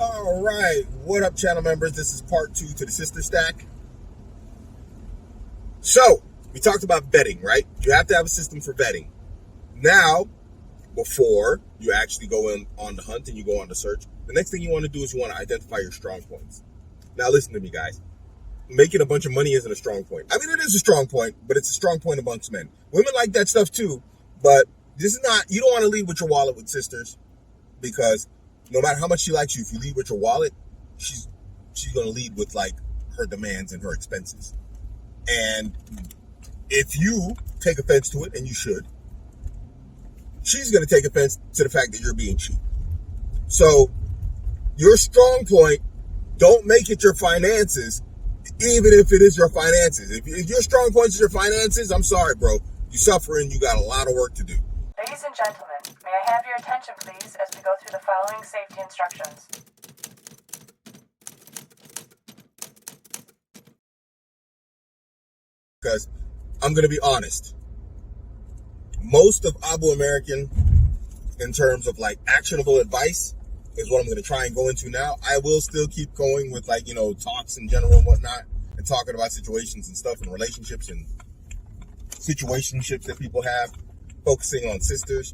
All right, what up, channel members? This is part 2 to the sister stack. So, we talked about vetting, right? You have to have a system for vetting. Now, before you actually go in on the hunt and you go on the search, the next thing you want to do is you want to identify your strong points. Now, listen to me, guys. Making a bunch of money isn't a strong point. I mean, it is a strong point, but it's a strong point amongst men. Women like that stuff too, but this is not, you don't want to lead with your wallet with sisters, because no matter how much she likes you, if you lead with your wallet, she's going to lead with like her demands and her expenses. And if you take offense to it, and you should, she's going to take offense to the fact that you're being cheap. So your strong point, don't make it your finances, even if it is your finances. If your strong point is your finances, I'm sorry, bro. You're suffering. You got a lot of work to do. Ladies and gentlemen, may I have your attention, please, as we go through the following safety instructions. Because I'm going to be honest. Most of Abuamerican, in terms of like actionable advice, is what I'm going to try and go into now. I will still keep going with like, talks in general and whatnot, and talking about situations and stuff and relationships and situationships that people have, focusing on sisters.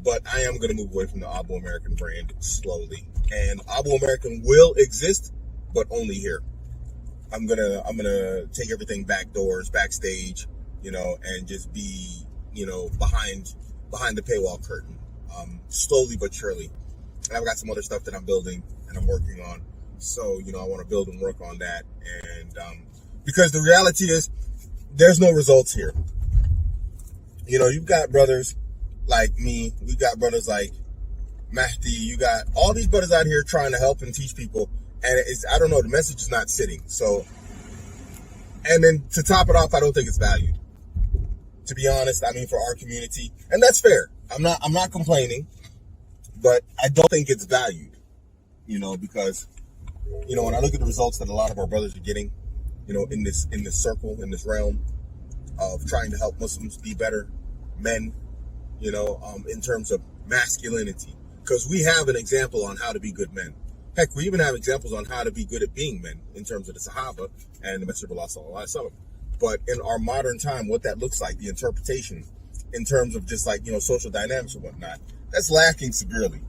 But I am going to move away from the Abuamerican brand slowly. And Abuamerican will exist, but only here. I'm gonna take everything backdoors, backstage, and just be, behind the paywall curtain, slowly but surely. And I've got some other stuff that I'm building and I'm working on. So, I want to build and work on that. And because the reality is, there's no results here. You've got brothers like me. We got brothers like Mahdi. You got all these brothers out here trying to help and teach people. And I don't know, the message is not sitting. So, and then to top it off, I don't think it's valued. To be honest, I mean, for our community. And that's fair. I'm not complaining. But I don't think it's valued, because, when I look at the results that a lot of our brothers are getting, in this circle, in this realm of trying to help Muslims be better men, in terms of masculinity, because we have an example on how to be good men. Heck, we even have examples on how to be good at being men in terms of the Sahaba and the Messenger of Allah Sallallahu Alaihi Wasallam. But in our modern time, what that looks like, the interpretation in terms of just like, social dynamics and whatnot, that's lacking severely.